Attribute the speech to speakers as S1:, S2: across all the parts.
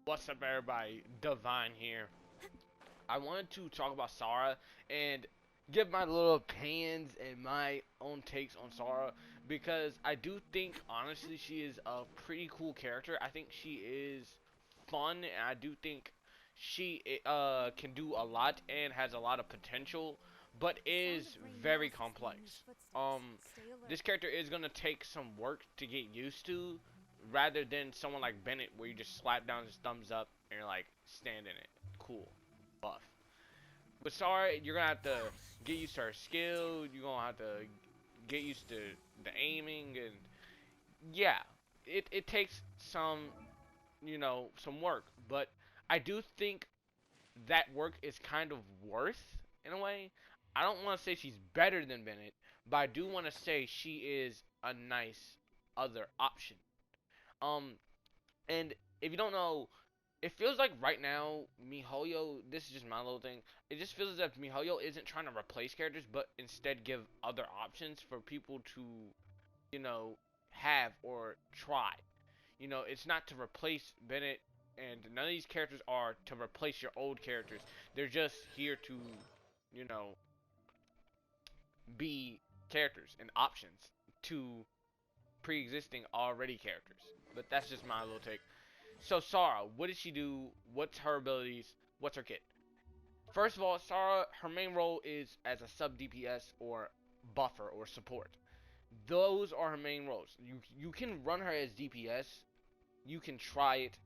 S1: What's up, everybody? Divine here. I wanted to talk about Sara and give my little opinions and my own takes on Sara because I do think, honestly, she is a pretty cool character. I think she is fun, and I do think she can do a lot and has a lot of potential, but is very complex. This character is gonna take some work to get used to, rather than someone like Bennett, where you just slap down his thumbs up and you're like, stand in it, cool, buff. With Sara, you're gonna have to get used to her skill. You're gonna have to get used to the aiming, and yeah, it takes some, some work. But I do think that work is kind of worth in a way. I don't want to say she's better than Bennett, but I do want to say she is a nice other option. Um, and if you don't know, it feels like right now MiHoYo. This is just my little thing. It just feels as if MiHoYo isn't trying to replace characters, but instead give other options for people to, you know, have or try. It's not to replace Bennett, and none of these characters are to replace your old characters. They're just here to, you know, be characters and options to pre-existing already characters. But that's just my little take. So Sara, what does she do? What's her abilities? What's her kit? First of all, Sara, her main role is as a sub DPS or buffer or support. Those are her main roles. You can run her as DPS. You can try it.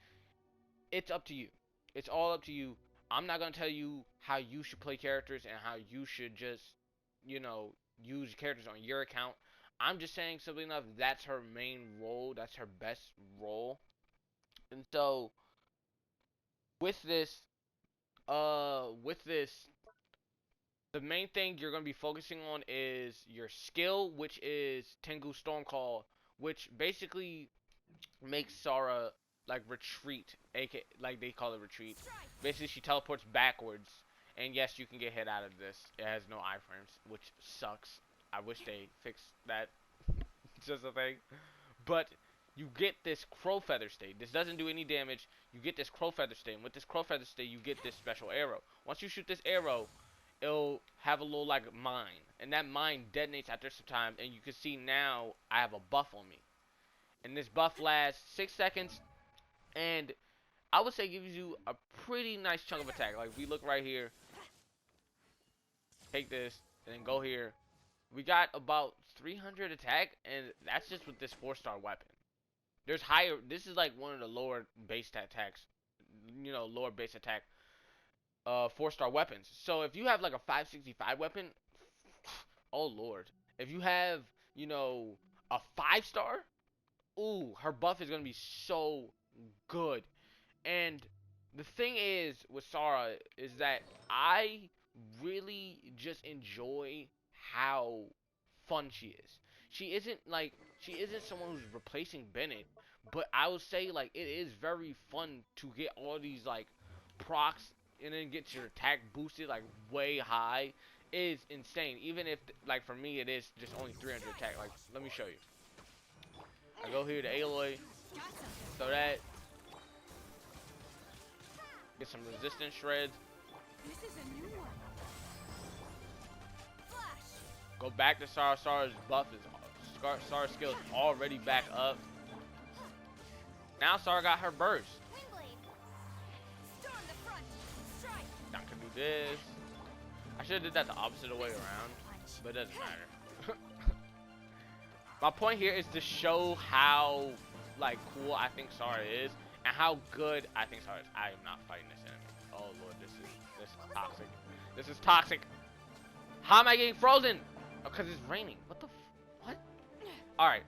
S1: It's up to you. It's all up to you. I'm not gonna tell you how you should play characters and how you should just, use characters on your account. I'm just saying simply enough. That's her main role. That's her best role. And so with this, with this, the main thing you're gonna be focusing on is your skill, which is Tengu Stormcall, which basically makes Sara like retreat, aka like they call it retreat. Basically, she teleports backwards, and yes, you can get hit out of this. It has no iframes, which sucks. I wish they fixed that. It's just a thing. But you get this crow feather state. This doesn't do any damage. You get this crow feather state, and with this crow feather state, you get this special arrow. Once you shoot this arrow, it'll have a little like mine, and that mine detonates after some time. And you can see now I have a buff on me, and this buff lasts 6 seconds, and I would say gives you a pretty nice chunk of attack. Like if we look right here, take this, and then go here. We got about 300 attack, and that's just with this 4-star weapon. There's higher. This is like one of the lower base attacks. Lower base attack. 4-star weapons. So if you have like a 565 weapon, oh lord. If you have, a 5-star, ooh, her buff is gonna be so good. And the thing is with Sara is that I really just enjoy how fun she is. She isn't someone who's replacing Bennett, but I would say like it is very fun to get all these like procs and then get your attack boosted like way high. It is insane. Even if like for me it is just only 300 attack. Like let me show you. I go here to Aloy, so that get some resistance shreds. Go back to Sara. Sara's buff is Sara's skill is already back up. Now Sara got her burst. I can do this. I should have did that the opposite way around, but it doesn't matter. My point here is to show how like cool I think Sara is and how good I think Sara is. I am not fighting this enemy. Oh lord, this is toxic. This is toxic. How am I getting frozen? Oh, cause it's raining. What the? What? All right.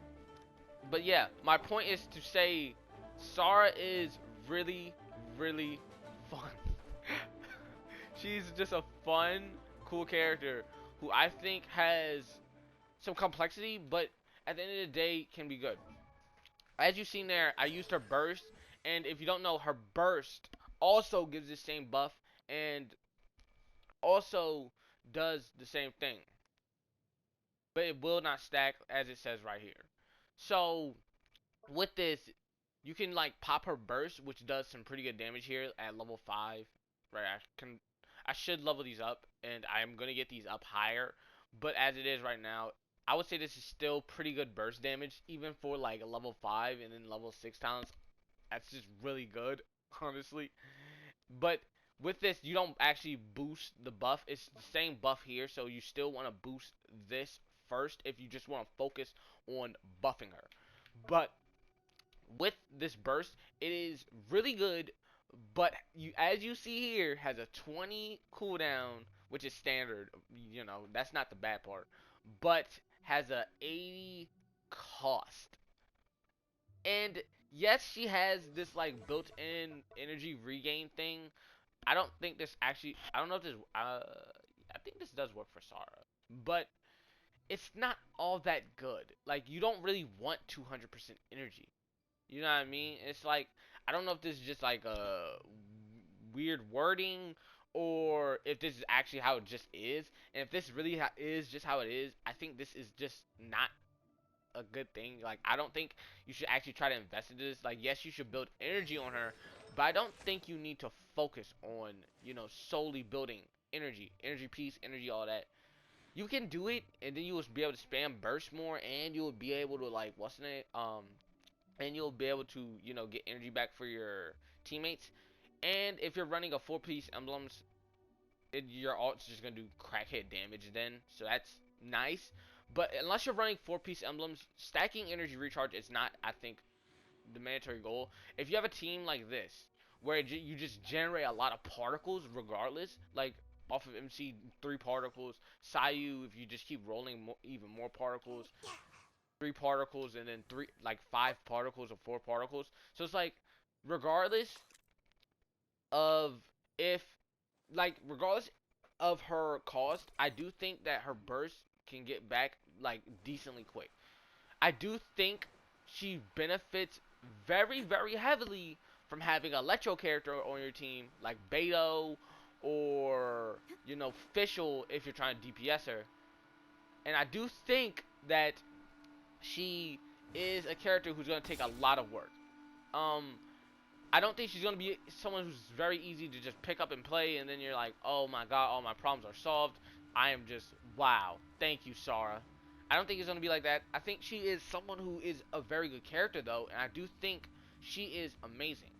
S1: But yeah, my point is to say, Sara is really, really fun. She's just a fun, cool character who I think has some complexity, but at the end of the day can be good. As you've seen there, I used her burst, and if you don't know, her burst also gives the same buff and also does the same thing, but it will not stack as it says right here. So with this, you can like pop her burst, which does some pretty good damage here at level 5. Right, I should level these up, and I am gonna get these up higher. But as it is right now, I would say this is still pretty good burst damage, even for like a level 5 and then level 6 talents. That's just really good, honestly. But with this, you don't actually boost the buff. It's the same buff here, so you still want to boost this first if you just want to focus on buffing her. But with this burst, it is really good. But as you see here, has a 20 cooldown, which is standard. You know, that's not the bad part. But has a 80 cost. And yes, she has this like built-in energy regain thing. I don't think this actually. I don't know if this. I think this does work for Sara, but it's not all that good. Like you don't really want 200% energy. You know what I mean? It's like I don't know if this is just like a weird wording or if this is actually how it just is. And if this really is just how it is, I think this is just not a good thing. Like I don't think you should actually try to invest into this. Like yes, you should build energy on her, but I don't think you need to focus on, you know, solely building energy piece, energy, all that. You can do it, and then you will be able to spam burst more, and you will be able to like what's in it, and you'll be able to, you know, get energy back for your teammates. And if you're running a 4-piece emblems, your ult's just gonna do crackhead damage then, so that's nice. But unless you're running 4-piece emblems, stacking energy recharge is not, I think, the mandatory goal. If you have a team like this, where you just generate a lot of particles regardless, like off of MC 3 particles, Sayu if you just keep rolling even more particles, 3 particles, and then 5 particles or 4 particles. So it's like regardless of if regardless of her cost, I do think that her burst can get back like decently quick. I do think she benefits very, very heavily from having a electro character on your team like Beto or, you know, Fischl if you're trying to DPS her. And I do think that she is a character who's going to take a lot of work. Um, I don't think she's going to be someone who's very easy to just pick up and play, and then you're like, oh my god, all my problems are solved. I am just, wow, thank you, Sara. I don't think it's going to be like that. I think she is someone who is a very good character, though, and I do think she is amazing.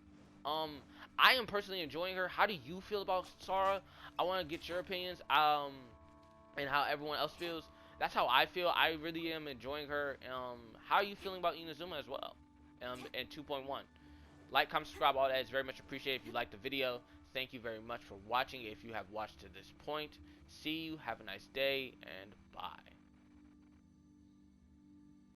S1: Um, I am personally enjoying her. How do you feel about Sara? I want to get your opinions, and how everyone else feels. That's how I feel. I really am enjoying her. How are you feeling about Inazuma as well? And 2.1. Like, comment, subscribe, all that is very much appreciated. If you liked the video, thank you very much for watching. If you have watched to this point, see you, have a nice day, and bye.